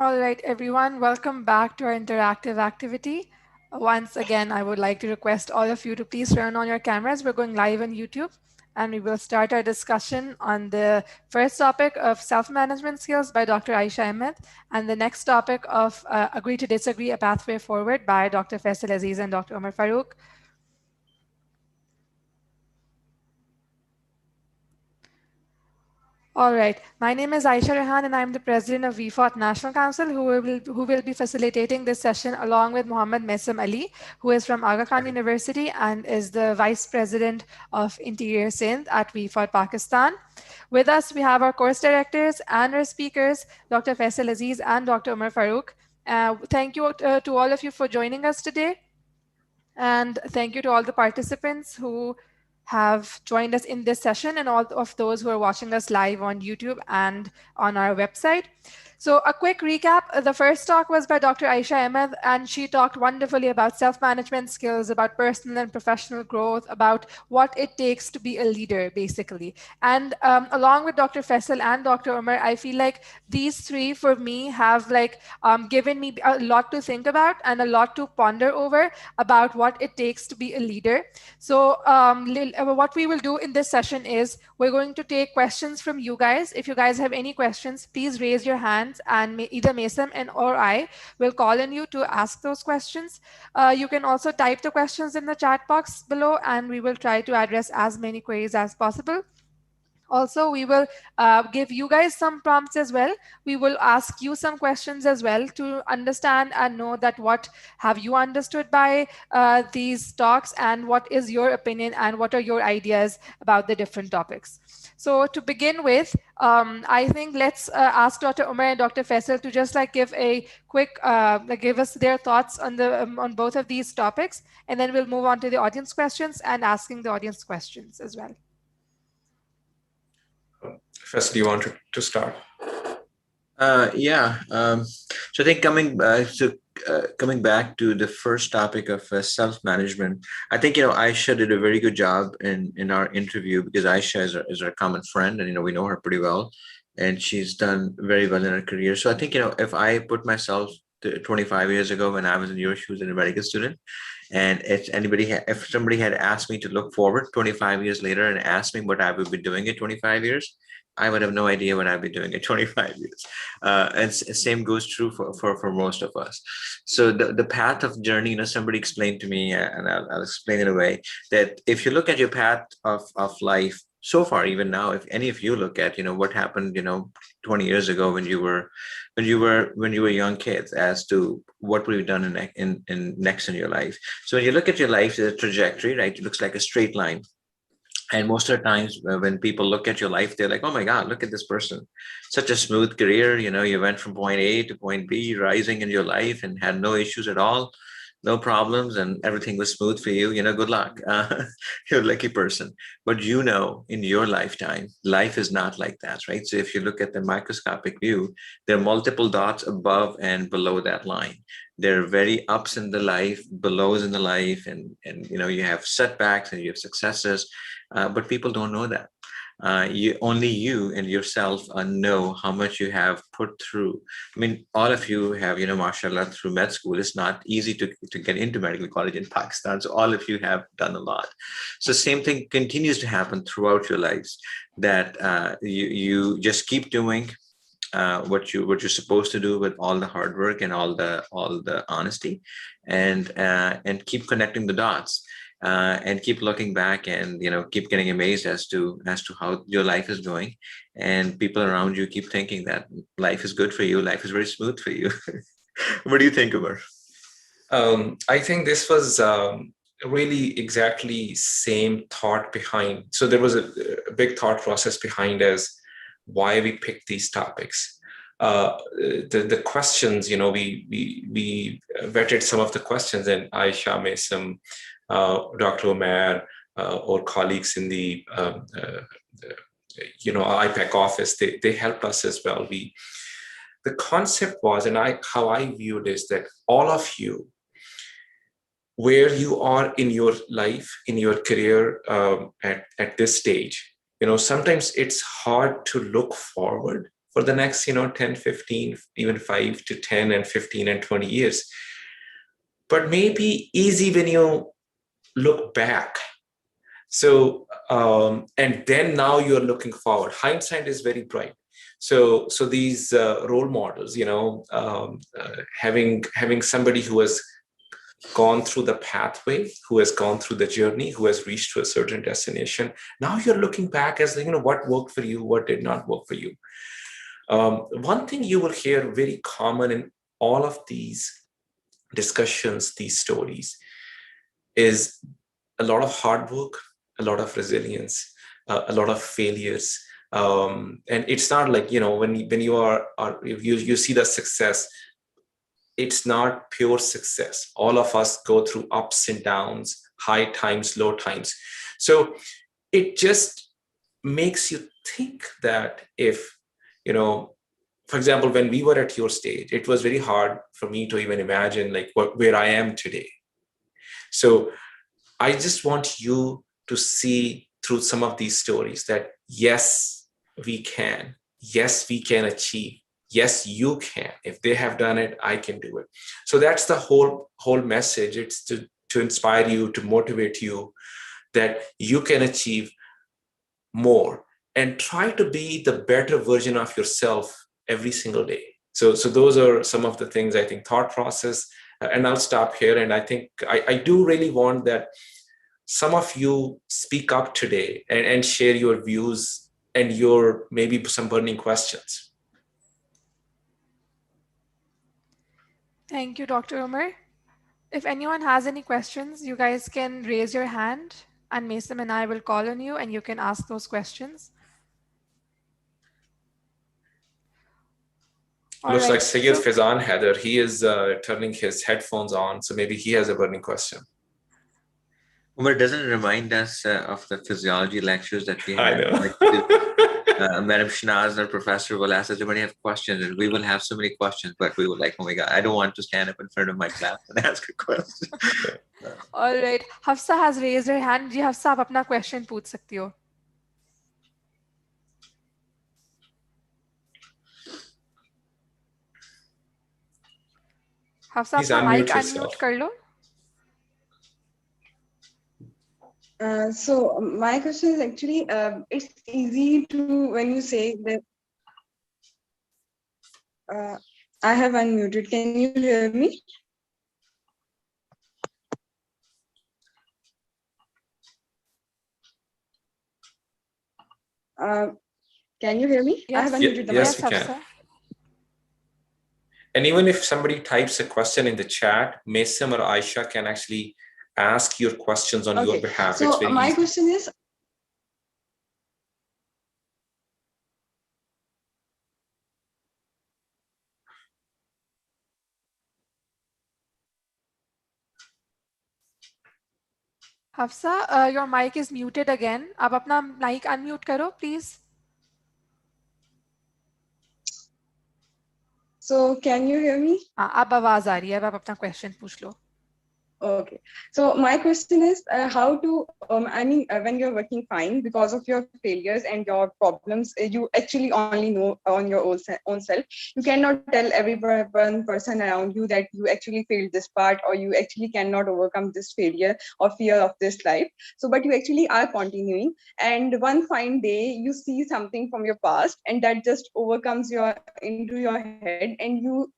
All right, everyone, welcome back to our interactive activity. Once again, I would like to request all of you to please turn on your cameras. We're going live on YouTube, and we will start our discussion on the first topic of self-management skills by Dr. Aisha Ahmed, and the next topic of Agree to Disagree, a Pathway Forward by Dr. Faisal Aziz and Dr. Omar Farouk. All right. My name is Aisha Rehan, and I'm the president of VFOT National Council, who will be facilitating this session along with Mohammad Mesam Ali, who is from Aga Khan University and is the vice president of Interior Sindh at VFOT Pakistan. With us, we have our course directors and our speakers, Dr. Faisal Aziz and Dr. Umar Farouk. Thank you to all of you for joining us today. And thank you to all the participants who have joined us in this session and all of those who are watching us live on YouTube and on our website. So a quick recap, the first talk was by Dr. Aisha Ahmed, and she talked wonderfully about self-management skills, about personal and professional growth, about what it takes to be a leader, basically. And along with Dr. Faisal and Dr. Umar, I feel like these three, for me, have given me a lot to think about and a lot to ponder over about what it takes to be a leader. So what we will do in this session is we're going to take questions from you guys. If you guys have any questions, please raise your hands, and either Mason and or I will call on you to ask those questions. You can also type the questions in the chat box below, and we will try to address as many queries as possible. Also, we will give you guys some prompts as well. We will ask you some questions as well to understand and know that what have you understood by these talks, and what is your opinion, and what are your ideas about the different topics. So to begin with, I think let's ask Dr. Umar and Dr. Faisal to just give a quick, give us their thoughts on on both of these topics, and then we'll move on to the audience questions and asking the audience questions as well. First, do you want to start? Yeah. So I think coming back to the first topic of self-management, I think Aisha did a very good job in our interview, because Aisha is our common friend, and we know her pretty well, and she's done very well in her career. So I think if I put myself 25 years ago when I was in your shoes as a medical student, and if somebody had asked me to look forward 25 years later and asked me what I would be doing in 25 years, I would have no idea what I'd be doing in 25 years. And same goes true for most of us. So the path of journey, somebody explained to me, and I'll explain in a way that if you look at your path of life so far, even now, if any of you look at, what happened, 20 years ago when you were young kids, as to what we've done in next in your life. So when you look at your life, the trajectory, right, it looks like a straight line. And most of the times when people look at your life, they're like, oh my God, look at this person. Such a smooth career. You went from point A to point B, rising in your life, and had no issues at all, no problems, and everything was smooth for you. Good luck. You're a lucky person. But in your lifetime, life is not like that, right? So if you look at the microscopic view, there are multiple dots above and below that line. There are very ups in the life, belows in the life, and you have setbacks and you have successes. But people don't know that. You and yourself know how much you have put through. I mean, all of you have, mashallah, through med school. It's not easy to get into medical college in Pakistan. So all of you have done a lot. So same thing continues to happen throughout your lives, that you just keep doing what you're supposed to do with all the hard work and all the honesty, and keep connecting the dots. And keep looking back, and keep getting amazed as to how your life is going, and people around you keep thinking that life is good for you, life is very smooth for you. What do you think, Umar? I think this was really exactly same thought behind. So there was a big thought process behind as why we picked these topics. The questions, we vetted some of the questions, and Aisha made some. Dr. Omer, or colleagues in the IPAC office, they helped us as well. The concept was, and how I viewed is that all of you, where you are in your life, in your career, at this stage, sometimes it's hard to look forward for the next 10, 15, even 5 to 10 and 15 and 20 years. But maybe easy when you look back. So and then now you're looking forward. Hindsight is very bright. So these role models, having somebody who has gone through the pathway, who has gone through the journey, who has reached to a certain destination. Now you're looking back as what worked for you, what did not work for you. One thing you will hear very common in all of these discussions, these stories, is a lot of hard work, a lot of resilience, a lot of failures. And it's not like, when you see the success, it's not pure success. All of us go through ups and downs, high times, low times. So it just makes you think that if, for example, when we were at your stage, it was very hard for me to even imagine where I am today. So I just want you to see through some of these stories that yes, we can. Yes, we can achieve. Yes, you can. If they have done it, I can do it. So that's the whole message. It's to inspire you, to motivate you that you can achieve more and try to be the better version of yourself every single day. So those are some of the things, I think, thought process. And I'll stop here. And I think I do really want that some of you speak up today and share your views and your maybe some burning questions. Thank you, Dr. Umar. If anyone has any questions, you guys can raise your hand and Mason and I will call on you and you can ask those questions. Looks like Sayyid Fizan Heather, he is turning his headphones on, so maybe he has a burning question. Umar, doesn't remind us of the physiology lectures that we had. I know. Madam Shanaz, our professor, will ask us if we have questions, and we will have so many questions, but we will oh my God, I don't want to stand up in front of my class and ask a question. All right. Hafsa has raised her hand. Ji Hafsa, आप अपना question पूछ सकती हो. Hafsa, अपना mic unmute कर लो. So my question is actually, it's easy to, when you say that, I have unmuted. Can you hear me? Can you hear me? Yes. I have unmuted the yes, mic. we can. And even if somebody types a question in the chat, Mason or Aisha can actually ask your questions on your behalf. So it's very my easy. question is, Hafsa, your mic is muted again. आप अपना mic unmute करो, please. so can you hear me? अब आवाज आ रही है. अब आप अपना question पूछ लो. Okay, so my question is how to, I mean, when you're working fine because of your failures and your problems, you actually only know on your own self. You cannot tell every one person around you that you actually failed this part or you actually cannot overcome this failure or fear of this life. So, but you actually are continuing. And one fine day, you see something from your past and that just overcomes into your head and you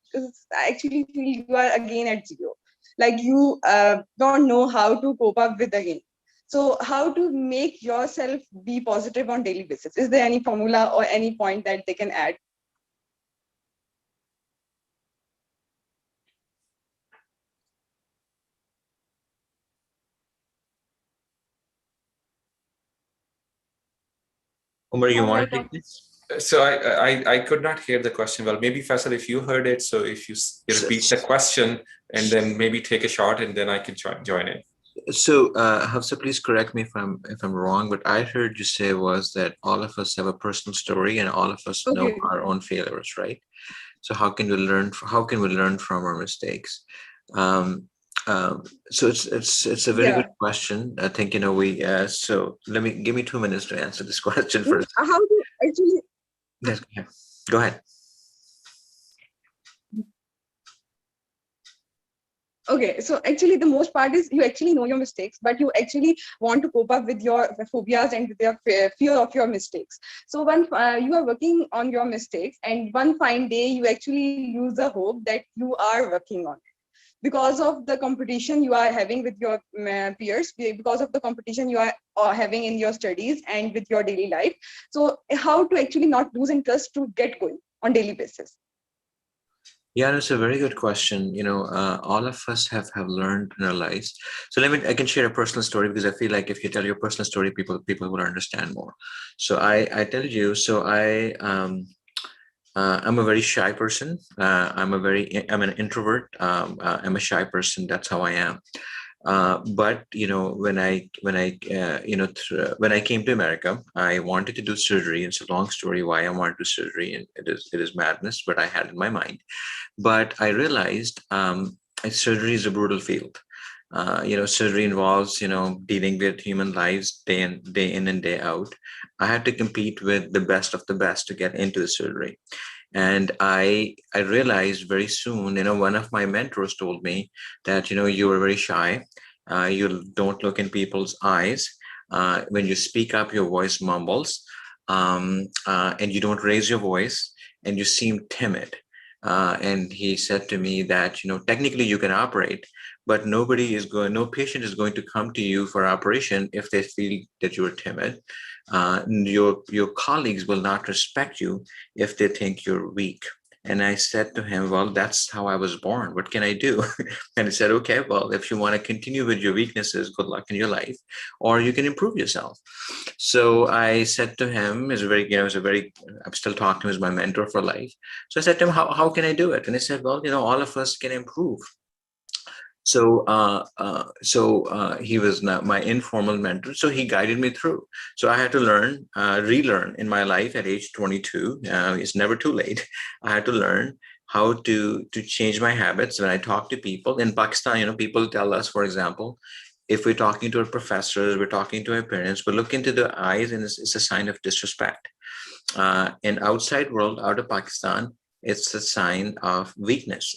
actually feel you are again at zero. Like you don't know how to cope up with again. So how to make yourself be positive on daily basis? Is there any formula or any point that they can add? Umar, you want to take this? So I could not hear the question well. Maybe Faisal, if you heard it, so if you repeat the question and then maybe take a shot and then I can join in. So Hafsa, please correct me if I'm wrong, but I heard you say was that all of us have a personal story and all of us know our own failures, right? So how can we learn from our mistakes? So it's a very good question. I think so give me 2 minutes to answer this question first. How do actually? Yes, Go ahead. Okay, so actually the most part is you actually know your mistakes, but you actually want to cope up with your phobias and with your fear of your mistakes. So when you are working on your mistakes, and one fine day you actually lose the hope that you are working on it because of the competition you are having with your peers, because of the competition you are having in your studies and with your daily life. So how to actually not lose interest to get going on daily basis? Yeah, that's a very good question. All of us have learned in our lives. So I can share a personal story because I feel like if you tell your personal story, people will understand more. So I tell you. So I'm a very shy person. I'm an introvert. I'm a shy person. That's how I am. But when I came to America, I wanted to do surgery. It's a long story why I wanted to do surgery, and it is madness, but I had in my mind. But I realized surgery is a brutal field. Surgery involves dealing with human lives day in and day out. I had to compete with the best of the best to get into the surgery. And I realized very soon, one of my mentors told me that you were very shy. You don't look in people's eyes. When you speak up, your voice mumbles, and you don't raise your voice, and you seem timid. And he said to me that technically you can operate, but no patient is going to come to you for operation if they feel that you are timid. Your colleagues will not respect you if they think you're weak. And I said to him, well, that's how I was born. What can I do? And he said, okay, well, if you want to continue with your weaknesses, good luck in your life, or you can improve yourself. So I said to him, I'm still talking to him as my mentor for life. So I said to him, how can I do it? And he said, well, all of us can improve. So he was not my informal mentor. So he guided me through. So I had to relearn in my life at age 22. It's never too late. I had to learn how to change my habits when I talk to people in Pakistan. People tell us, for example, if we're talking to our professors, we're talking to our parents, we look into the eyes, and it's a sign of disrespect. In outside world, out of Pakistan, it's a sign of weakness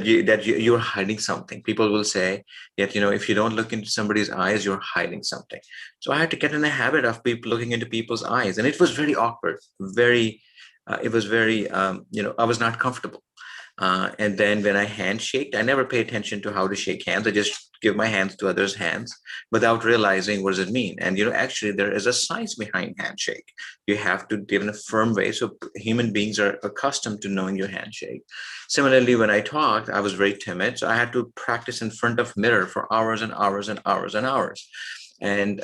you're hiding something. People will say that if you don't look into somebody's eyes, you're hiding something. So I had to get in the habit of people looking into people's eyes, and it was very awkward. It was very I was not comfortable. And then when I handshake, I never pay attention to how to shake hands. I just give my hands to others' hands without realizing what does it mean. And actually, there is a science behind handshake. You have to give in a firm way. So human beings are accustomed to knowing your handshake. Similarly, when I talked, I was very timid, so I had to practice in front of mirror for hours and hours and hours and hours. And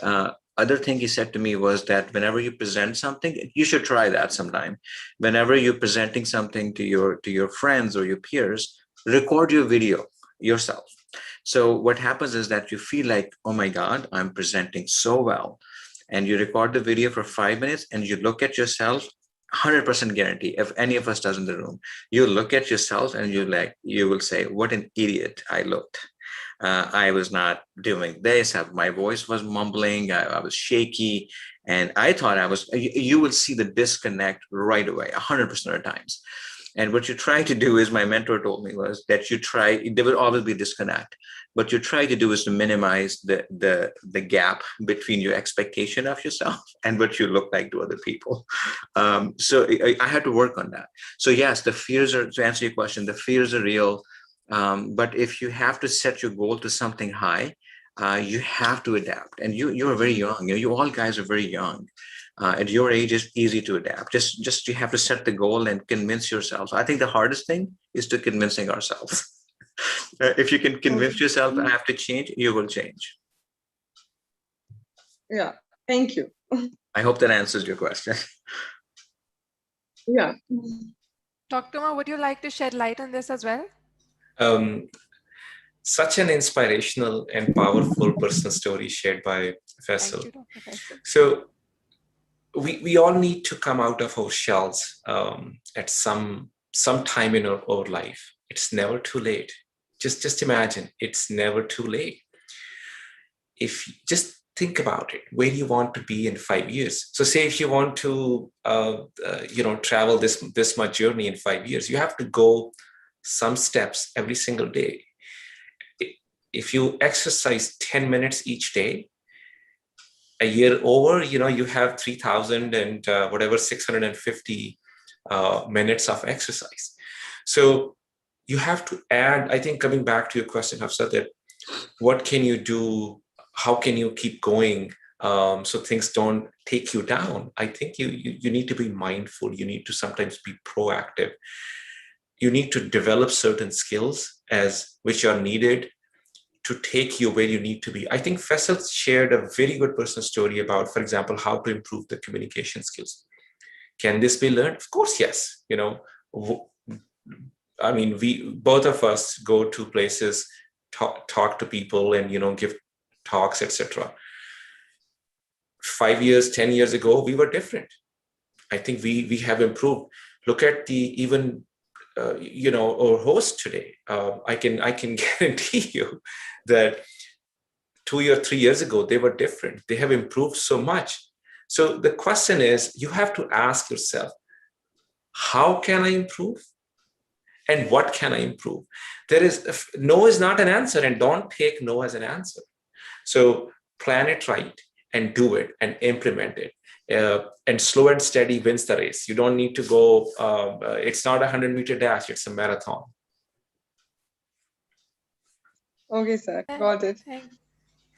other thing he said to me was that whenever you present something, you should try that sometime. Whenever you're presenting something to your friends or your peers, record your video yourself. So what happens is that you feel like, oh my God, I'm presenting so well. And you record the video for 5 minutes and you look at yourself. 100% guarantee, if any of us does in the room, you look at yourself and you will say, what an idiot I looked. I was not doing this. My voice was mumbling. I was shaky. And I thought you will see the disconnect right away, 100% of the times. And what you try to do is, my mentor told me, was that there will always be disconnect. What you try to do is to minimize the gap between your expectation of yourself and what you look like to other people. So I had to work on that. So yes, to answer your question, the fears are real. But if you have to set your goal to something high, you have to adapt. And you're very young. You all guys are very young. At your age, it's easy to adapt. Just you have to set the goal and convince yourself. So I think the hardest thing is to convincing ourselves. If you can convince yourself I have to change, you will change. Yeah, thank you. I hope that answers your question. Yeah. Dr. Ma, would you like to shed light on this as well? Such an inspirational and powerful personal story shared by Faisal. Thank you, Dr. Faisal. So we all need to come out of our shells at some time in our life. It's never too late. Just imagine, it's never too late. If think about it. Where do you want to be in 5 years? So say if you want to, travel this much journey in 5 years, you have to go some steps every single day. If you exercise 10 minutes each day, a year over, you have 3,000 and whatever 650 minutes of exercise. So you have to add, I think, coming back to your question, Hafsa, that what can you do? How can you keep going so things don't take you down? I think you need to be mindful. You need to sometimes be proactive. You need to develop certain skills which are needed to take you where you need to be. I think Faisal shared a very good personal story about, for example, how to improve the communication skills. Can this be learned? Of course, yes. I mean, both of us go to places, talk to people, and give talks, etc. 5 years, 10 years ago, we were different. I think we have improved. Look at our host today. I can guarantee you that 2 or 3 years ago, they were different. They have improved so much. So the question is, you have to ask yourself, how can I improve? And what can I improve? No is not an answer, and don't take no as an answer. So plan it right and do it and implement it. And slow and steady wins the race. You don't need to go, it's not a 100-meter dash, it's a marathon. Okay, sir. Got it.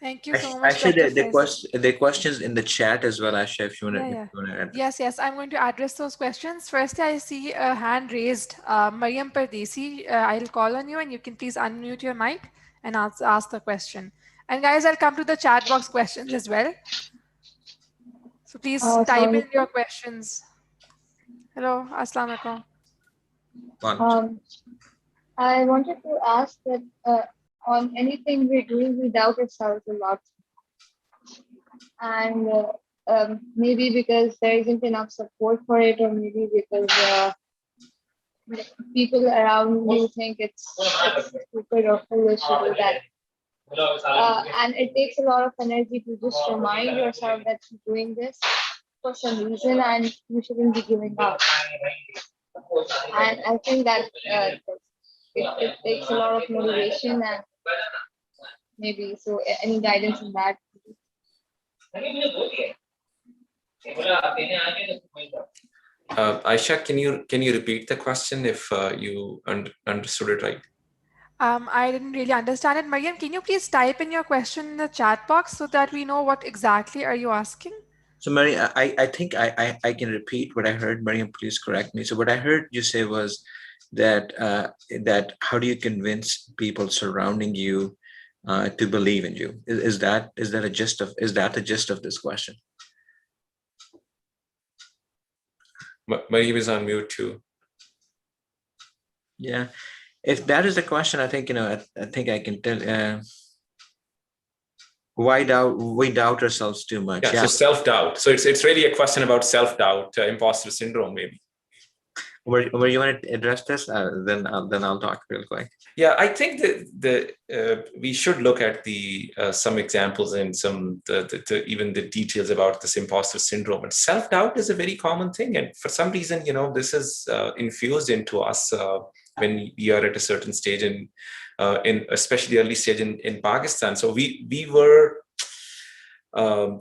Thank you so much, Actually, Dr. Faisal. the questions in the chat as well, Asha, if you want Yeah. to. Yes, I'm going to address those questions. First, I see a hand raised. Mariam Pardesi, I'll call on you and you can please unmute your mic and ask the question. And guys, I'll come to the chat box questions as well. So please type in your questions. Hello, Assalamu alaikum. I wanted to ask that on anything we do, we doubt ourselves a lot. And maybe because there isn't enough support for it, or maybe because people around you think it's stupid or foolish to do that. And it takes a lot of energy to just remind yourself that you're doing this for some reason and you shouldn't be giving up. And I think that it takes a lot of motivation, and maybe so any guidance in that. Aisha, can you repeat the question if you understood it right? I didn't really understand it. Mariam, can you please type in your question in the chat box so that we know what exactly are you asking? So, Mary, I think I can repeat what I heard. Mariam, please correct me. So what I heard you say was that how do you convince people surrounding you to believe in you? Is that the gist of this question? Mariam is on mute too. Yeah, if that is the question, I think I think I can tell. We doubt ourselves too much. Yeah. So self-doubt. So it's really a question about self-doubt, imposter syndrome, maybe. Where you want to address this? Then I'll talk real quick. Yeah, I think that we should look at some examples and even the details about this imposter syndrome. And self-doubt is a very common thing, and for some reason, this is infused into us when we are at a certain stage in especially early stage in Pakistan. So we were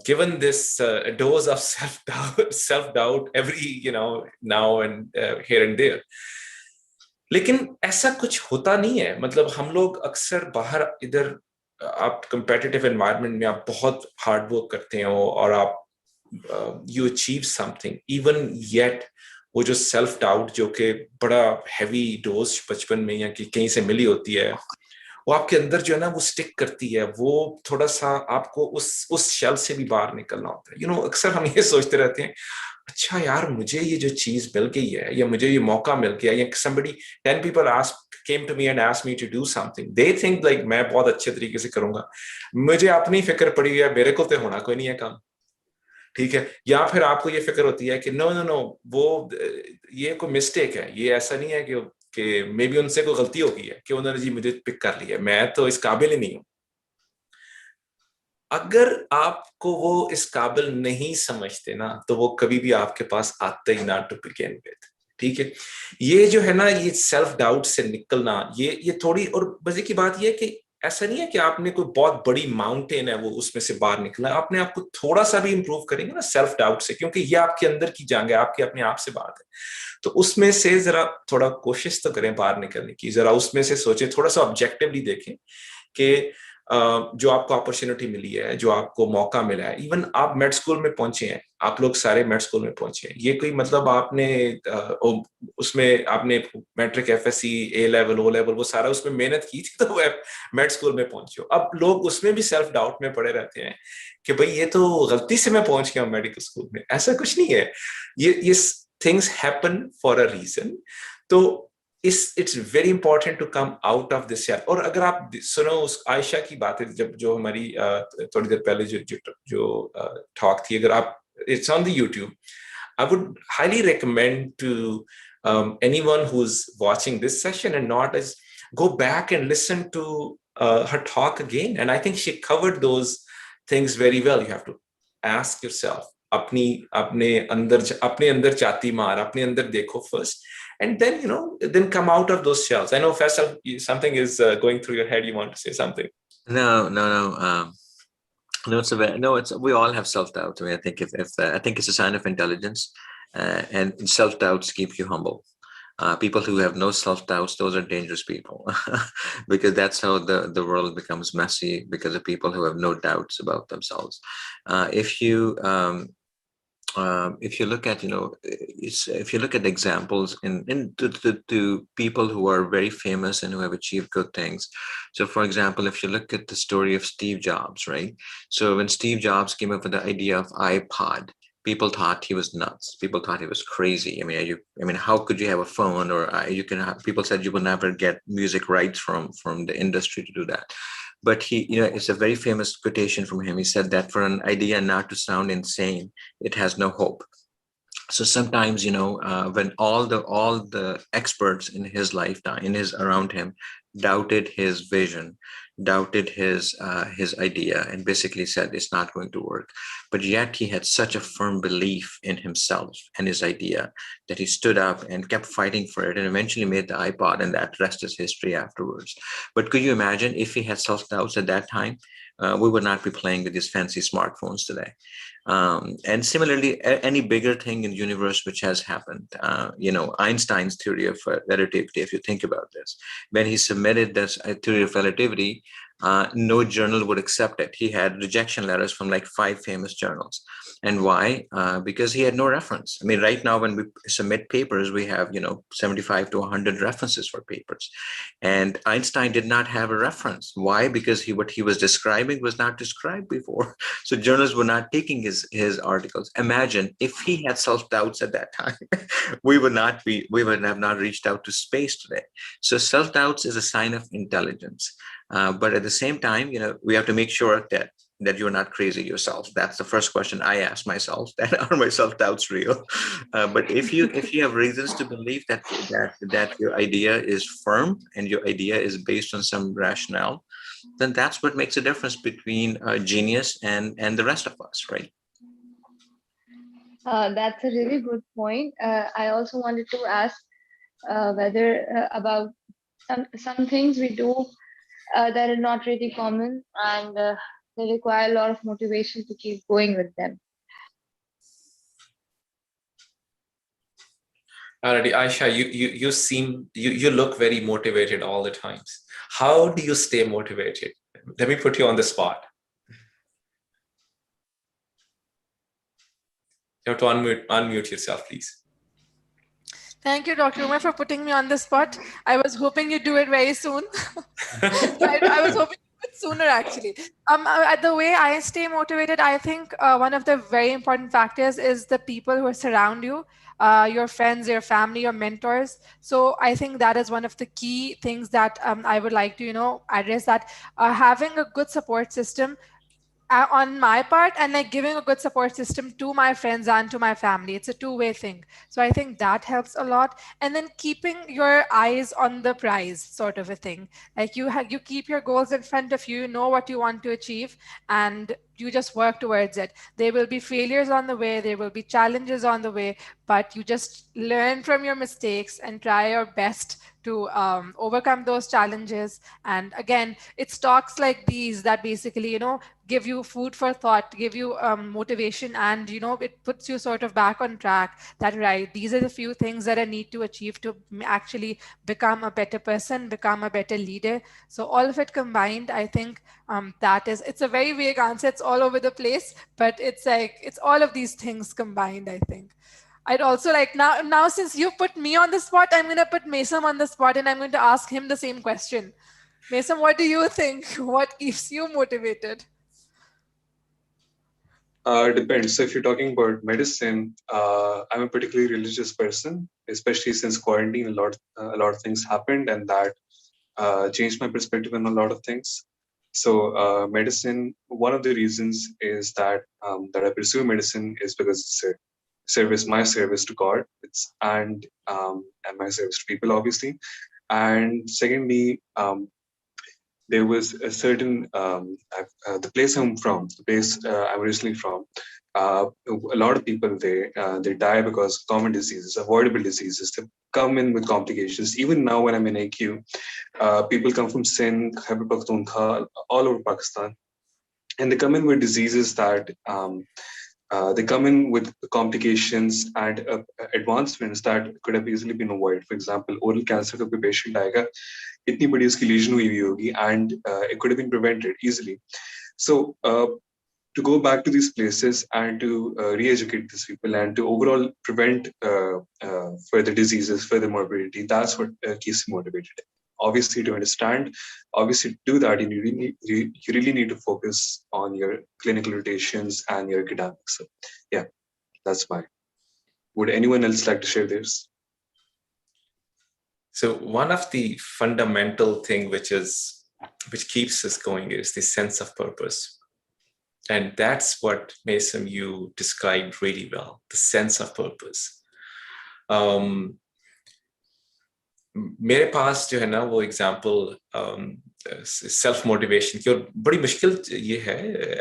given this dose of self-doubt every now and here and there. लेकिन ऐसा कुछ होता नहीं है. मतलब हम लोग अक्सर बाहर इधर आप competitive environment में आप बहुत hard work करते हो और आप you achieve something, even yet वो जो self doubt जो कि बड़ा heavy dose बचपन में या कहीं से मिली होती है, वो आपके अंदर जो है ना वो stick करती है. वो थोड़ा सा आपको उस shell से भी बाहर निकलना होता है. अक्सर हम ये सोचते रहते हैं, अच्छा यार मुझे ये जो चीज मिल गई है या मुझे ये मौका मिल गया, या somebody 10 people came to me and asked me to do something. They think like मैं बहुत अच्छे तरीके से करूंगा. मुझे अपनी फिक्र पड़ी हुई है, मेरे को तो होना कोई नहीं है काम. ठीक है. या फिर आपको ये फिक्र होती है कि नो वो ये कोई मिस्टेक है, ये ऐसा नहीं है कि मे बी उनसे कोई गलती हो गई है कि उन्होंने जी मुझे पिक कर लिया, मैं तो इस काबिल ही नहीं हूं. अगर आपको वो इस काबिल नहीं समझते ना, तो वो कभी भी आपके पास आते ही ना टू बिगिन विद। ठीक है, ये जो है ना, ये सेल्फ डाउट से निकलना, ये थोड़ी, और मजे की बात ये है कि ऐसा नहीं है कि आपने कोई बहुत बड़ी माउंटेन है वो उसमें से बाहर निकला, आपने आपको थोड़ा सा भी इंप्रूव करेंगे ना सेल्फ डाउट से, क्योंकि ये आपके अंदर की जंग है, आपके अपने आप से बात है, तो उसमें से जरा थोड़ा कोशिश तो करें बाहर निकलने की, जरा उसमें से सोचें, थोड़ा सा ऑब्जेक्टिवली देखें कि जो आपको अपॉर्चुनिटी मिली है, जो आपको मौका मिला है, इवन आप मेड स्कूल में पहुंचे हैं, आप लोग सारे मेड स्कूल में पहुंचे हैं, ये कोई मतलब आपने उसमें आपने मैट्रिक, एफएससी, ए लेवल, ओ लेवल, वो सारा उसमें मेहनत की थी, तो मेड स्कूल में पहुंचे हो। अब लोग उसमें भी सेल्फ डाउट में पड़े रहते हैं कि भाई ये तो गलती से मैं पहुंच गया मेडिकल स्कूल में, ऐसा कुछ नहीं है, ये things happen for a reason. तो it's very important to come out of this यार। और अगर आप सुनो उस आयशा की बातें, जब जो हमारी थोड़ी देर पहले जो टॉक थी, अगर आप, it's on the YouTube, I would highly recommend to anyone who's watching this session and not, is go back and listen to her talk again. And I think she covered those things very well. You have to ask yourself, अपने अंदर चाती मार, अपने अंदर देखो first, and then then come out of those shells. I know Faisal, something is going through your head. You want to say something? No. No, it's we all have self-doubt. I mean, I think if I think it's a sign of intelligence, and self-doubts keep you humble. People who have no self-doubts, those are dangerous people, because that's how the world becomes messy, because of people who have no doubts about themselves. If you look at if you look at examples to people who are very famous and who have achieved good things. So for example, if you look at the story of Steve Jobs, right? So when Steve Jobs came up with the idea of iPod, people thought he was nuts. People thought he was crazy. I mean, how could you have a phone, or people said you will never get music rights from the industry to do that. But it's a very famous quotation from him. He said that for an idea not to sound insane, it has no hope. So sometimes, when all the experts in his lifetime, around him, doubted his vision, doubted his idea, and basically said it's not going to work, but yet he had such a firm belief in himself and his idea that he stood up and kept fighting for it, and eventually made the iPod, and that rest is history afterwards. But could you imagine if he had self-doubts at that time? We would not be playing with these fancy smartphones today. And similarly, any bigger thing in the universe which has happened, Einstein's theory of relativity, if you think about this, when he submitted this theory of relativity, no journal would accept it. He had rejection letters from like 5 famous journals. And why? Because he had no reference. I mean, right now, when we submit papers, we have, 75 to 100 references for papers. And Einstein did not have a reference. Why? Because what he was describing was not described before. So journalists were not taking his articles. Imagine if he had self-doubts at that time, we would have not reached out to space today. So self-doubts is a sign of intelligence. But at the same time, we have to make sure that you're not crazy yourself. That's the first question I ask myself: that are my self-doubts real? But if you have reasons to believe that your idea is firm and your idea is based on some rationale, then that's what makes a difference between a genius and the rest of us, right? That's a really good point. I also wanted to ask whether about some things we do that are not really common, and they require a lot of motivation to keep going with them. Alrighty, Aisha, you look very motivated all the times. How do you stay motivated? Let me put you on the spot. You have to unmute yourself, please. Thank you, Dr. Umar, for putting me on the spot. I was hoping you'd do it very soon. I was hoping sooner, actually. The way I stay motivated, I think one of the very important factors is the people who surround you, your friends, your family, your mentors. So I think that is one of the key things that I would like to, address, that having a good support system on my part, and like giving a good support system to my friends and to my family. It's a two-way thing. So I think that helps a lot. And then keeping your eyes on the prize, sort of a thing. Like you keep your goals in front of you, you know what you want to achieve, and you just work towards it. There will be failures on the way, there will be challenges on the way, but you just learn from your mistakes and try your best to overcome those challenges. And again, it's talks like these that basically, give you food for thought, give you motivation, and it puts you sort of back on track. That right, these are the few things that I need to achieve to actually become a better person, become a better leader. So all of it combined, I think it's a very vague answer. It's all over the place, but it's all of these things combined, I think. I'd also like now since you put me on the spot, I'm going to put Mason on the spot and I'm going to ask him the same question. Mason, what do you think? What keeps you motivated? Depends. So if you're talking about medicine, I'm a particularly religious person, especially since quarantine. A lot of things happened, and that changed my perspective on a lot of things. So medicine. One of the reasons is that I pursue medicine is because it's a my service to God. And my service to people, obviously. And secondly, there was a certain the place I'm from, the place I'm originally from. A lot of people they die because of common diseases, avoidable diseases. They come in with complications. Even now, when I'm in AQ, people come from Sindh, Khyber Pakhtunkhwa, all over Pakistan, and they come in with diseases that they come in with complications and advancements that could have easily been avoided. For example, oral cancer का कोई patient आएगा, इतनी बड़ी उसकी lesion हुई होगी, and it could have been prevented easily. So to go back to these places and to re-educate these people and to overall prevent further diseases, further morbidity, that's what keeps me motivated. Obviously, to understand, obviously to do that, you really need to focus on your clinical rotations and your academics. So yeah, that's why. Would anyone else like to share theirs? So one of the fundamental thing which keeps us going is the sense of purpose. And that's what, Mason, you described really well, the sense of purpose. मेरे पास जो है ना वो example self motivation की, और बड़ी मुश्किल ये है,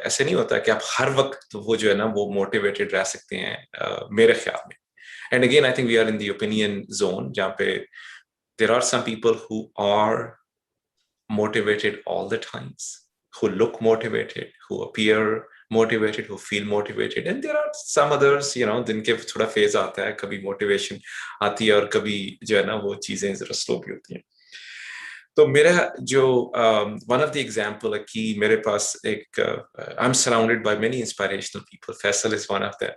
ऐसे नहीं होता कि आप हर वक्त वो जो है ना वो मोटिवेटेड रह सकते हैं मेरे ख्याल में. And again I think we are in the opinion zone जहाँ पे there are some people who are motivated all the times, who look motivated, who appear motivated, who feel motivated, and there are some others, जिनके थोड़ा phase आता है, कभी motivation आती है और कभी जो है ना वो चीजें जरा स्लो भी होती हैं. तो मेरा जो one of the example है कि मेरे पास एक I'm surrounded by many inspirational people. Faisal is one of them.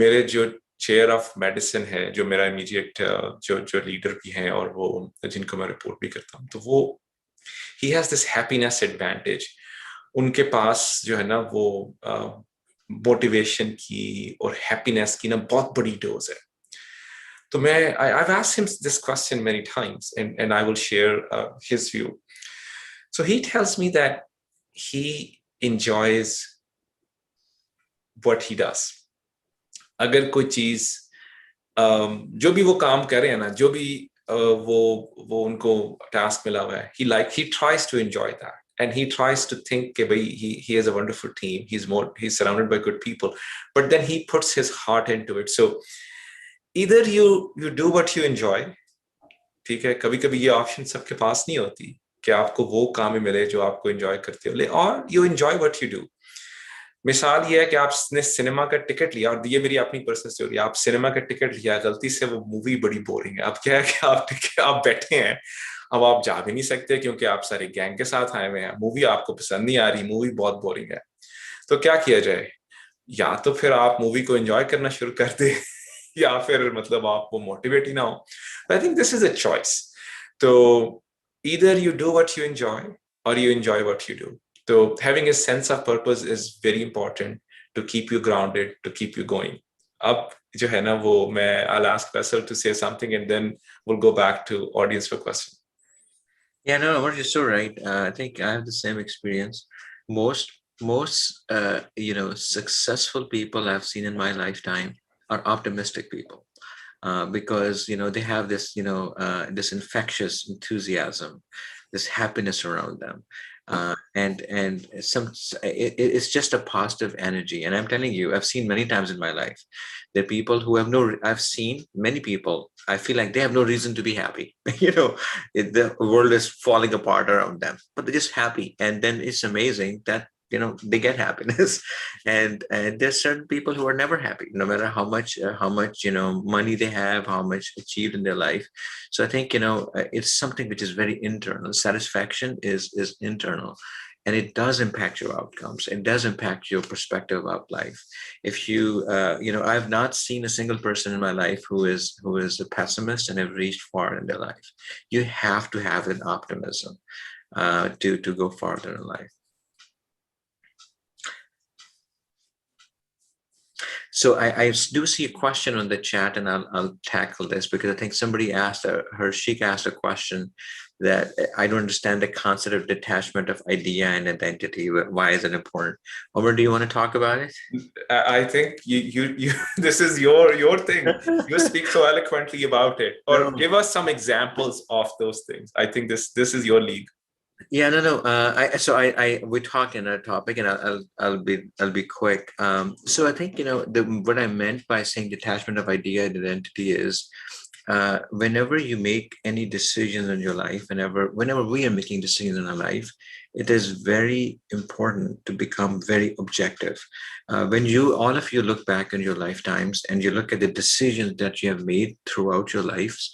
मेरे जो चेयर ऑफ मेडिसिन है, जो मेरा इमीडिएट जो लीडर भी हैं और वो जिनको मैं रिपोर्ट भी करता हूँ, तो वो he has this happiness advantage. उनके पास जो है ना वो मोटिवेशन की और हैप्पीनेस की ना बहुत बड़ी डोज है. तो मैं I've asked him this question many times, and I will share his view. So he tells me that he enjoys what he does. अगर कोई चीज जो भी वो काम कर रहे हैं ना, जो भी वो उनको टास्क मिला हुआ है, he tries to enjoy that, and he tries to think कि भाई he has a wonderful team, he's surrounded by good people, but then he puts his heart into it. So either you do what you enjoy, ठीक है, कभी कभी ये option सबके पास नहीं होती कि आपको वो काम ही मिले जो आपको एंजॉय करते हो, और you enjoy what you do. मिसाल ये है कि आपने सिनेमा का टिकट लिया, और ये मेरी अपनी पर्सनल स्टोरी, आप सिनेमा का टिकट लिया, गलती से वो मूवी बड़ी बोरिंग है. अब क्या है कि आप बैठे हैं, अब आप जा भी नहीं सकते क्योंकि आप सारे गैंग के साथ आए हुए हैं, मूवी आपको पसंद नहीं आ रही, मूवी बहुत बोरिंग है. तो क्या किया जाए? या तो फिर आप मूवी को एंजॉय करना शुरू कर दे या फिर मतलब आप वो मोटिवेट ही ना हो. I think this is a choice. तो either you do what you enjoy or you enjoy what you do. So having a sense of purpose is very important to keep you grounded, to keep you going. Ab jo hai na wo I'll ask Faisal to say something, and then we'll go back to audience for questions. Yeah, no, you're so right. I think I have the same experience. Most most successful people I've seen in my lifetime are optimistic people, because they have this this infectious enthusiasm, this happiness around them, and it's just a positive energy. And I'm telling you, I've seen many times in my life, there are people who have no. I've seen many people. I feel like they have no reason to be happy. The world is falling apart around them, but they're just happy, and then it's amazing that they get happiness. And there's certain people who are never happy, no matter how much money they have, how much achieved in their life. So I think it's something which is very internal. Satisfaction is internal, and it does impact your outcomes. It does impact your perspective about life. If I've not seen a single person in my life who is a pessimist and have reached far in their life. You have to have an optimism to go farther in life. So I do see a question on the chat, and I'll tackle this because I think somebody asked, Hershik asked a question that I don't understand the concept of detachment of idea and identity. Why is it important? Omar, do you want to talk about it? I think you this is your thing. You speak so eloquently about it, or No. give us some examples of those things. I think this is your league. Yeah, no. We talk in a topic, and I'll be quick. So I think what I meant by saying detachment of idea and identity is, whenever you make any decisions in your life, whenever we are making decisions in our life, it is very important to become very objective. When all of you look back in your lifetimes and you look at the decisions that you have made throughout your lives,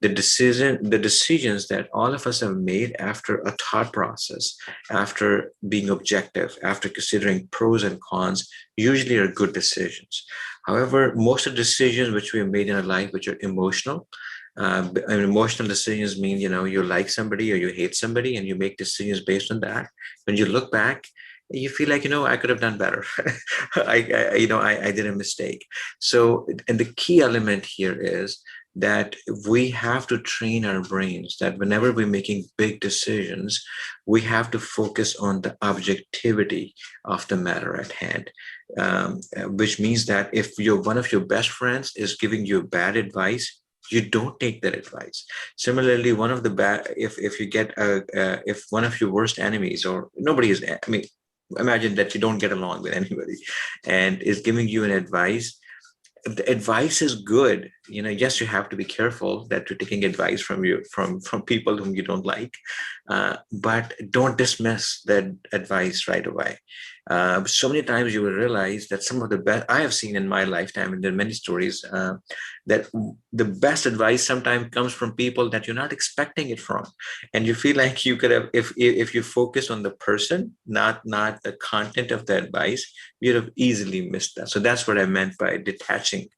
the decisions that all of us have made after a thought process, after being objective, after considering pros and cons, usually are good decisions. However, most of the decisions which we have made in our life, which are emotional, and emotional decisions mean, you like somebody or you hate somebody, and you make decisions based on that. When you look back, you feel like, I could have done better. I did a mistake. So, and the key element here is that we have to train our brains that whenever we're making big decisions, we have to focus on the objectivity of the matter at hand. Which means that if one of your best friends is giving you bad advice, you don't take that advice. Similarly, one of the bad, if you get if one of your worst enemies, or nobody is, imagine that you don't get along with anybody and is giving you an advice. The advice is good. Yes, you have to be careful that you're taking advice from people whom you don't like, but don't dismiss that advice right away. So many times you will realize that some of the best I have seen in my lifetime, and there are many stories, that the best advice sometimes comes from people that you're not expecting it from, and you feel like you could have, if you focus on the person, not the content of the advice, you'd have easily missed that. So that's what I meant by detaching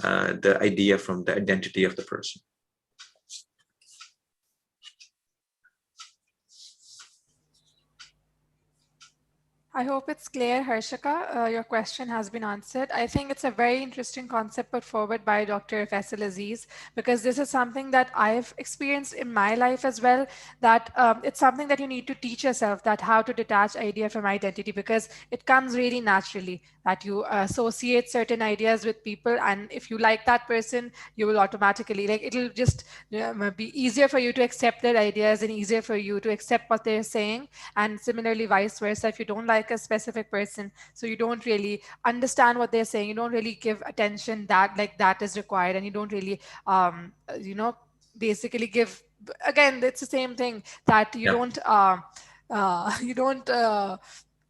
the idea from the identity of the person. I hope it's clear, Harshika. Your question has been answered. I think it's a very interesting concept put forward by Dr. Faisal Aziz, because this is something that I've experienced in my life as well, that it's something that you need to teach yourself, that how to detach idea from identity, because it comes really naturally, that you associate certain ideas with people, and if you like that person, you will automatically, like, it'll just be easier for you to accept their ideas and easier for you to accept what they're saying. And similarly, vice versa, if you don't like a specific person, so you don't really understand what they're saying, you don't really give attention that is required, and you don't really basically give, again, it's the same thing, that you don't you don't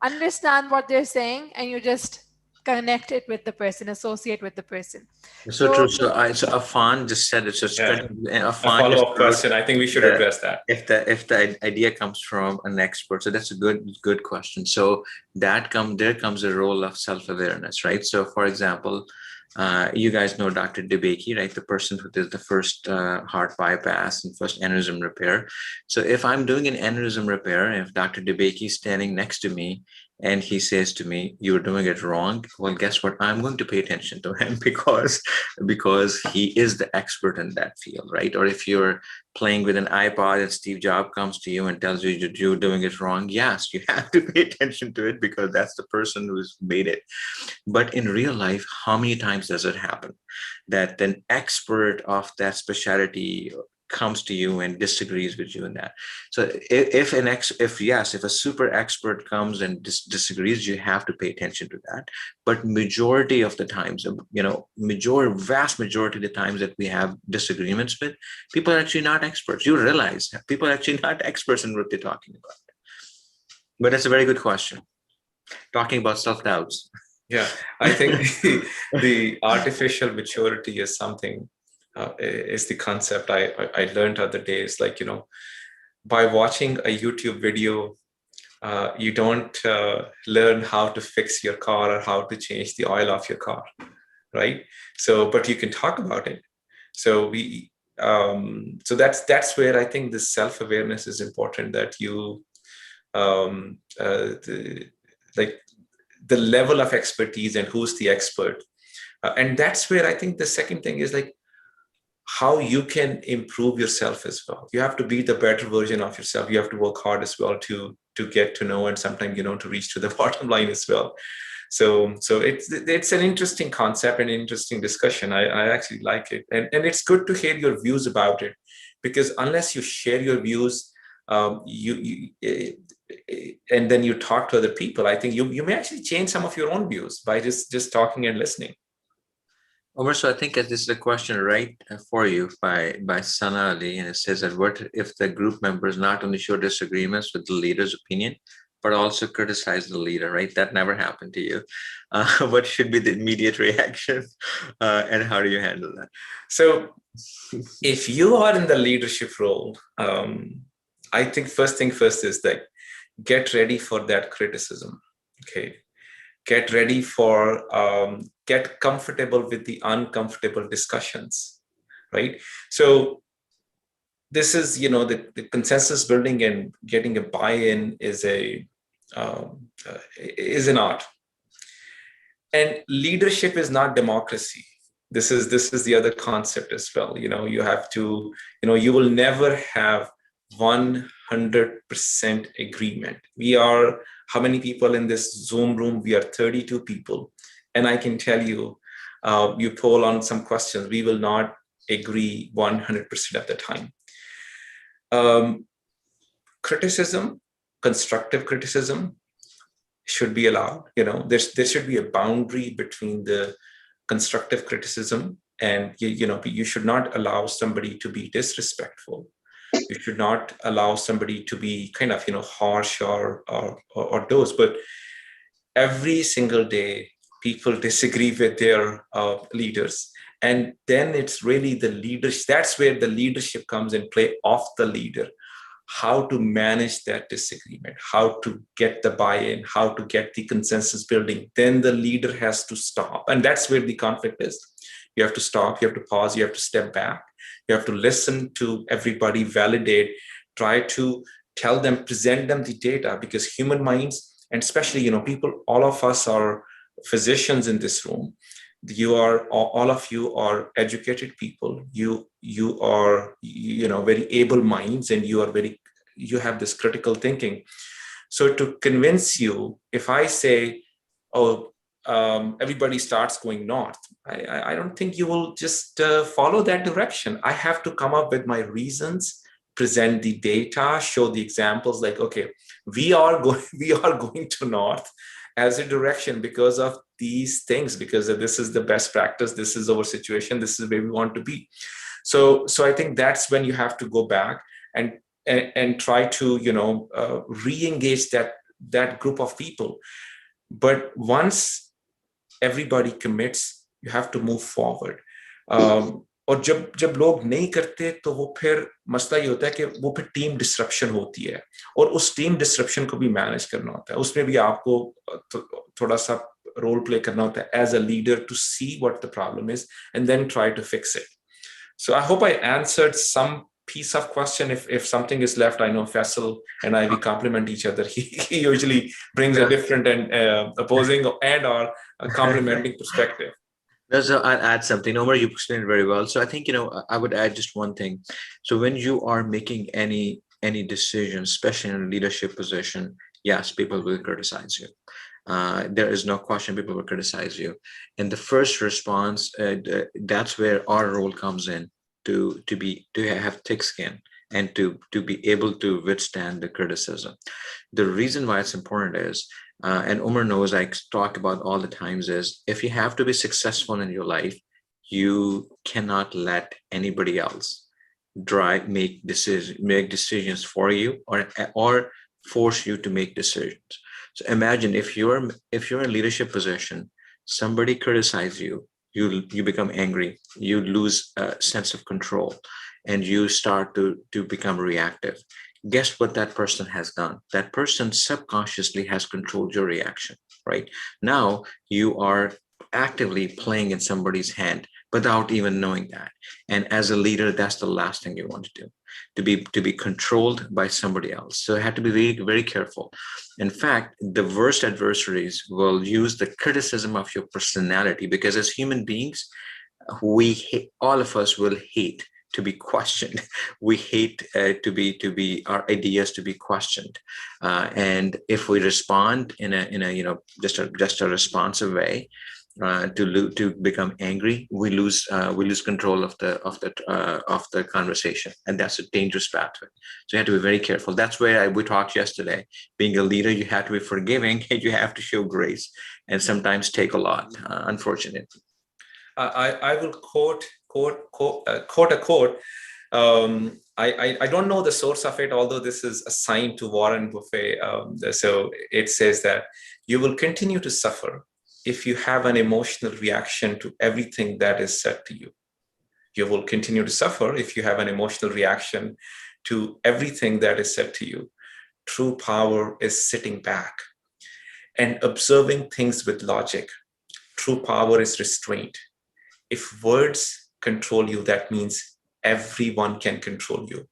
understand what they're saying, and you just connect it with the person, associate with the person. So true. So Afan just said it's just Yeah. A Afan follow-up question. I think we should address that. If the idea comes from an expert, so that's a good question. So there comes a role of self-awareness, right? So for example, you guys know Dr. DeBakey, right? The person who did the first heart bypass and first aneurysm repair. So if I'm doing an aneurysm repair, and if Dr. DeBakey is standing next to me, and he says to me, "You're doing it wrong." Well, guess what? I'm going to pay attention to him because he is the expert in that field, right? Or if you're playing with an iPod and Steve Jobs comes to you and tells you you're doing it wrong, yes, you have to pay attention to it because that's the person who's made it. But in real life, how many times does it happen that an expert of that specialty comes to you and disagrees with you in that? So if a super expert comes and disagrees, you have to pay attention to that. But majority of the times, vast majority of the times that we have disagreements with, people are actually not experts. You realize people are actually not experts in what they're talking about. But that's a very good question. Talking about self-doubts. Yeah, I think the artificial maturity is something, is the concept I learned other days. Like, by watching a YouTube video, you don't learn how to fix your car or how to change the oil of your car, right? So, but you can talk about it. So so that's where I think this self-awareness is important. That you, like, the level of expertise and who's the expert. And that's where I think the second thing is like how you can improve yourself as well. You have to be the better version of yourself. You have to work hard as well to get to know, and sometimes, to reach to the bottom line as well. So it's an interesting concept and interesting discussion. I actually like it. And it's good to hear your views about it, because unless you share your views, and then you talk to other people, I think you may actually change some of your own views by just talking and listening. Omar, so I think that this is a question right for you by Sana Ali, and it says that what if the group members not only show disagreements with the leader's opinion, but also criticize the leader, right? That never happened to you. What should be the immediate reaction, and how do you handle that? So if you are in the leadership role, I think first thing first is that get ready for that criticism. Okay. Get ready for, get comfortable with the uncomfortable discussions, right? So this is, the consensus building and getting a buy-in is an art. And leadership is not democracy. This is the other concept as well. You have to, you will never have 100% agreement. We are, how many people in this Zoom room? We are 32 people. And I can tell you, you poll on some questions, we will not agree 100% of the time. Criticism, constructive criticism should be allowed. There should be a boundary between the constructive criticism and, you should not allow somebody to be disrespectful. You should not allow somebody to be kind of, harsh or those. But every single day, people disagree with their leaders. And then it's really the leadership. That's where the leadership comes in play of the leader. How to manage that disagreement, how to get the buy-in, how to get the consensus building. Then the leader has to stop. And that's where the conflict is. You have to stop, you have to pause, you have to step back. You have to listen to everybody, validate, try to tell them, present them the data, because human minds, and especially, people, all of us are physicians in this room. All of you are educated people. You are, very able minds, and you have this critical thinking. So to convince you, if I say, oh, everybody starts going north, I don't think you will just follow that direction. I have to come up with my reasons, present the data, show the examples, like, okay, we are going to north as a direction because of these things, because this is the best practice, this is our situation, this is where we want to be. So I think that's when you have to go back and try to, re-engage that group of people. But once everybody commits, you have to move forward. और जब लोग नहीं करते तो वो फिर मसला ये होता है कि वो फिर टीम डिस्ट्रप्शन होती है, और उस टीम डिस्ट्रप्शन को भी मैनेज करना होता है. उसमें भी आपको थोड़ा सा रोल प्ले करना होता है as a leader to see what the problem is and then try to fix it. So I hope I answered some piece of question. If something is left, I know Faisal and I, we complement each other. He usually brings a different and opposing and or a complementing perspective. So I'll add something. Omar, you explained it very well. So I think, I would add just one thing. So when you are making any decision, especially in a leadership position, yes, people will criticize you. There is no question people will criticize you. And the first response, that's where our role comes in, to have thick skin and to be able to withstand the criticism. The reason why it's important is, and Umar knows I talk about all the times, is if you have to be successful in your life, you cannot let anybody else make decisions for you, or force you to make decisions. So imagine if you're in a leadership position, somebody criticizes you, you become angry, you lose a sense of control, and you start to become reactive. Guess what that person has done? That person subconsciously has controlled your reaction, right? Now you are actively playing in somebody's hand without even knowing that. And as a leader, that's the last thing you want to do, to be controlled by somebody else. So I have to be very, very careful. In fact, the worst adversaries will use the criticism of your personality, because as human beings, all of us will hate to be questioned. We hate to be our ideas to be questioned, and if we respond in a just a responsive way, to become angry, we lose control of the conversation, and that's a dangerous pathway. So you have to be very careful. That's where we talked yesterday. Being a leader, you have to be forgiving, and you have to show grace, and sometimes take a lot. Unfortunately, I will quote a quote. I don't know the source of it, although this is assigned to Warren Buffett. So it says that you will continue to suffer if you have an emotional reaction to everything that is said to you. You will continue to suffer if you have an emotional reaction to everything that is said to you. True power is sitting back and observing things with logic. True power is restraint. If words control you, that means everyone can control you.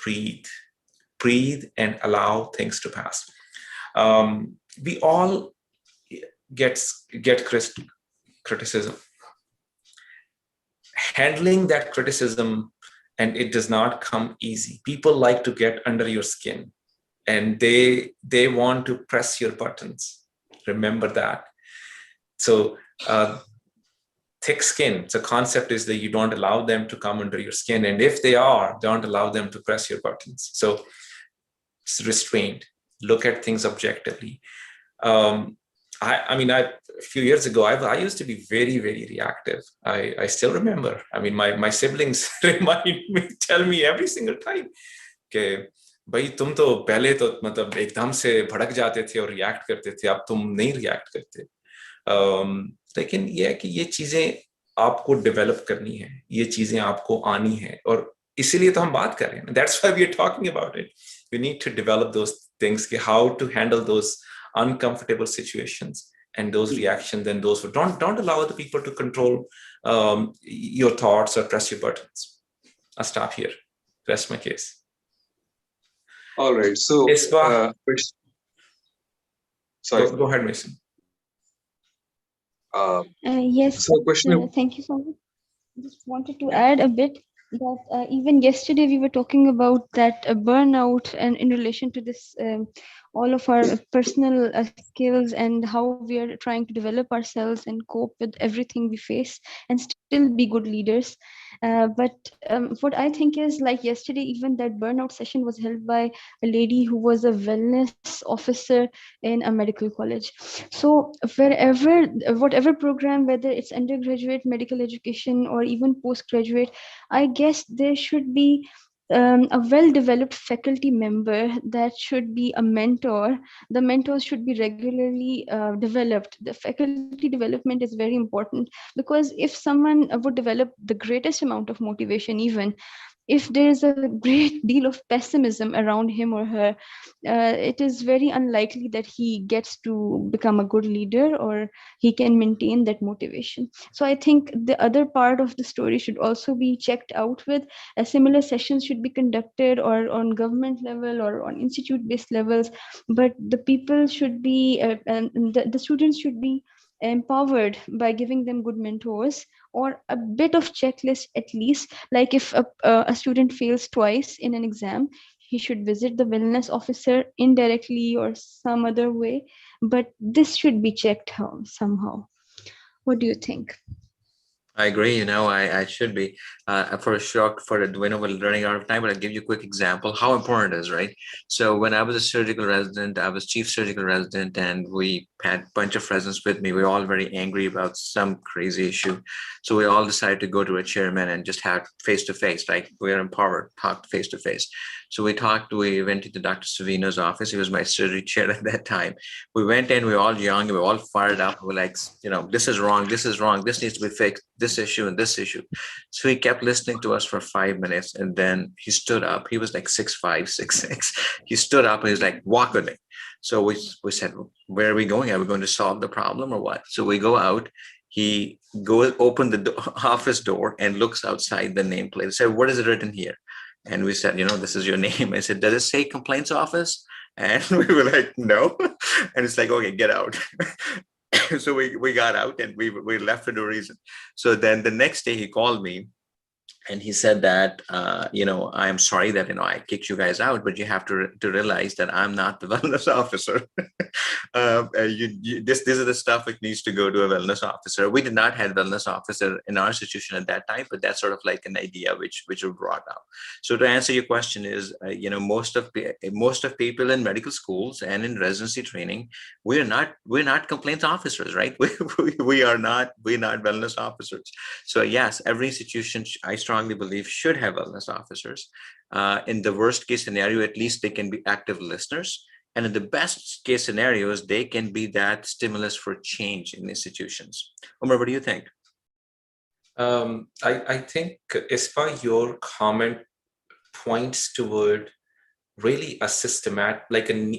Breathe, and allow things to pass. We all get criticism. Handling that criticism, and it does not come easy. People like to get under your skin, and they want to press your buttons. Remember that. So thick skin, the concept is that you don't allow them to come under your skin, and if they are, don't allow them to press your buttons. So it's restrained. Look at things objectively. A few years ago, I used to be very, very reactive. I still remember. My siblings tell me every single time, कि भाई तुम तो पहले तो मतलब एकदम से भड़क जाते थे और रिएक्ट करते थे, अब तुम नहीं रिएक्ट करते. लेकिन ये है कि ये चीजें आपको डेवलप करनी है, ये चीजें आपको आनी है, और इसीलिए तो हम बात कर रहे हैं. That's why we are talking about it. We need to develop those things, how to handle those uncomfortable situations and those reactions, and those who don't allow other people to control your thoughts or press your buttons. I'll stop here. Rest my case. All right. So, sorry. Go ahead, Mason. Yes. So, question. Thank you so much. Just wanted to add a bit that even yesterday we were talking about that burnout, and in relation to this, all of our personal skills and how we are trying to develop ourselves and cope with everything we face and still be good leaders. But what I think is, like yesterday, even that burnout session was held by a lady who was a wellness officer in a medical college. So whatever program, whether it's undergraduate medical education or even postgraduate, I guess there should be a well-developed faculty member that should be a mentor. The mentors should be regularly developed. The faculty development is very important, because if someone would develop the greatest amount of motivation, even if there is a great deal of pessimism around him or her, it is very unlikely that he gets to become a good leader or he can maintain that motivation. So I think the other part of the story should also be checked out with. Similar sessions should be conducted or on government level or on institute based levels, but the people should be and the students should be empowered by giving them good mentors or a bit of checklist at least. Like if a student fails twice in an exam, he should visit the wellness officer indirectly or some other way, but this should be checked somehow. What do you think? I agree. I should be for a shock for a we're running out of time, but I'll give you a quick example how important it is, right? So when I was a surgical resident, I was chief surgical resident, and we had a bunch of residents with me. We were all very angry about some crazy issue. So we all decided to go to a chairman and just have face to face, like we are empowered, talk face to face. So we went into Dr. Savino's office. He was my surgery chair at that time. We went in, we were all young, we were all fired up. We're like, this is wrong, this is wrong, this needs to be fixed, this issue and this issue. So he kept listening to us for 5 minutes, and then he stood up. He was like 6'5", 6'6". He stood up and he's like, walk with me. So we said, where are we going? Are we going to solve the problem or what? So we go out. He goes, open the office door and looks outside the nameplate. He said, what is it written here? And we said, this is your name. I said, does it say complaints office? And we were like, no. And it's like, okay, get out. So we got out and we left for no reason. So then the next day he called me and he said that, I'm sorry that, I kicked you guys out, but you have to realize that I'm not the wellness officer. This is the stuff that needs to go to a wellness officer. We did not have wellness officer in our institution at that time, but that's sort of like an idea which we brought out. So to answer your question is, most of people in medical schools and in residency training, we're not complaints officers, right? We're not wellness officers. So yes, every institution, I strongly believe, should have wellness officers. In the worst case scenario, at least they can be active listeners. And in the best case scenarios, they can be that stimulus for change in institutions. Umar, what do you think? I think, Ispa, your comment points toward really a systematic,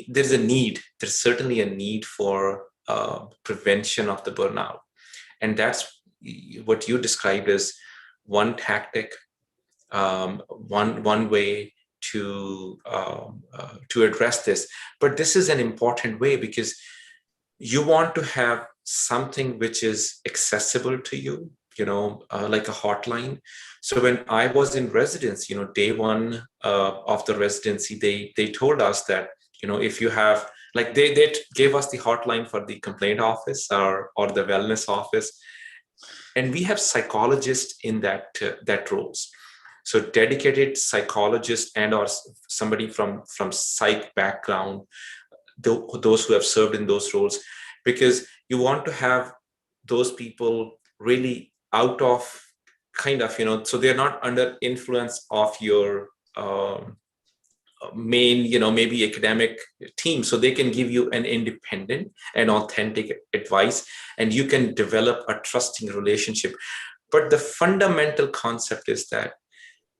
there's certainly a need for prevention of the burnout. And that's what you described as one tactic, one way to address this. But this is an important way because you want to have something which is accessible to you, like a hotline. So when I was in residence, day one of the residency, they told us that, if you have, like they gave us the hotline for the complaint office or the wellness office. And we have psychologists in that roles. So dedicated psychologists and or somebody from psych background, those who have served in those roles, because you want to have those people really out of so they're not under influence of your main, maybe academic team. So they can give you an independent and authentic advice, and you can develop a trusting relationship. But the fundamental concept is that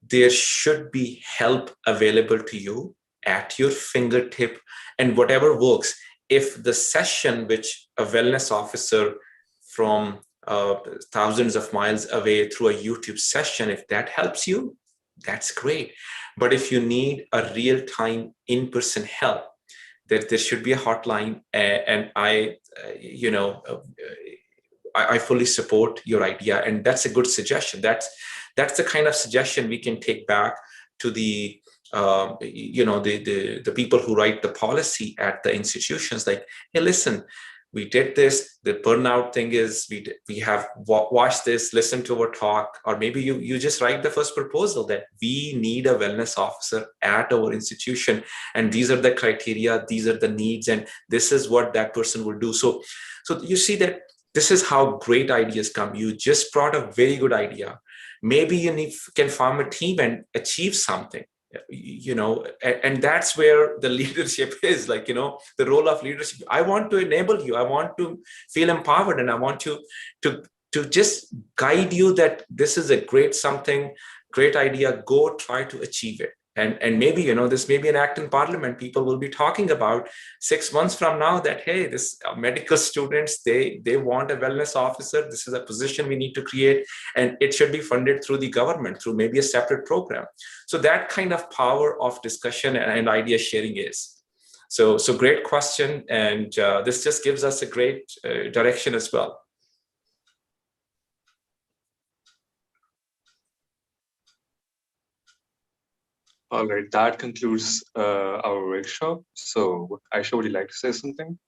there should be help available to you at your fingertip, and whatever works. If the session which a wellness officer from thousands of miles away through a YouTube session, if that helps you, that's great. But if you need a real-time in-person help, there should be a hotline. And I fully support your idea, and that's a good suggestion. That's the kind of suggestion we can take back to the the people who write the policy at the institutions. Like, hey, listen, we did this. The burnout thing is we have watched this, listen to our talk, or maybe you just write the first proposal that we need a wellness officer at our institution, and these are the criteria, these are the needs, and this is what that person will do. So you see that this is how great ideas come. You just brought a very good idea. Maybe you can form a team and achieve something. And that's where the leadership is, like, the role of leadership. I want to enable you. I want to feel empowered, and I want to just guide you that this is a great something. great idea, go try to achieve it. And maybe, this may be an act in parliament. People will be talking about 6 months from now that, hey, this medical students, they want a wellness officer. This is a position we need to create, and it should be funded through the government, through maybe a separate program. So that kind of power of discussion and idea sharing is. So great question. And this just gives us a great direction as well. All right, that concludes our workshop. So Aisha, would you like to say something?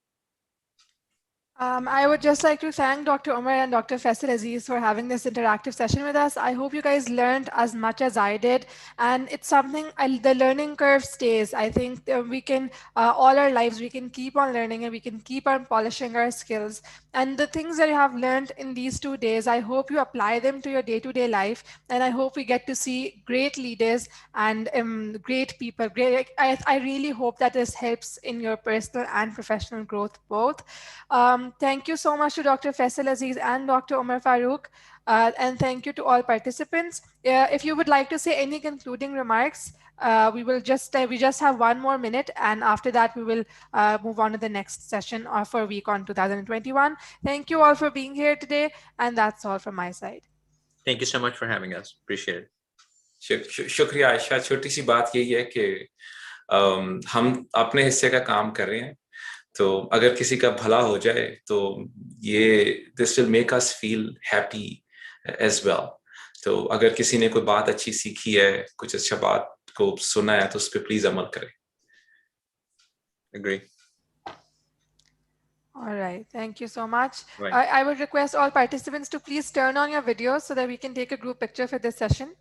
I would just like to thank Dr. Umar and Dr. Faisal Aziz for having this interactive session with us. I hope you guys learned as much as I did, and it's something, the learning curve stays. I think we can, all our lives, we can keep on learning and we can keep on polishing our skills. And the things that you have learned in these 2 days, I hope you apply them to your day-to-day life, and I hope we get to see great leaders and great people. I really hope that this helps in your personal and professional growth both. Thank you so much to Dr. Faisal Aziz and Dr. Omar Farooq. And thank you to all participants. If you would like to say any concluding remarks, we just have 1 more minute, and after that we will move on to the next session for week on 2021. Thank you all for being here today, and that's all from my side. Thank you so much for having us. Appreciate it. शुक्रिया आयशा. छोटी सी बात यही है कि हम अपने हिस्से का काम कर रहे हैं, तो अगर किसी का भला हो जाए तो ये this will make us feel happy as well. तो अगर किसी ने कोई बात अच्छी सीखी है, कुछ अच्छा बात को सुना है, तो उस पर प्लीज अमल करें. Agree. All right, thank you so much. Right. I would request all participants to please turn on your videos so that we can take a group picture for this session.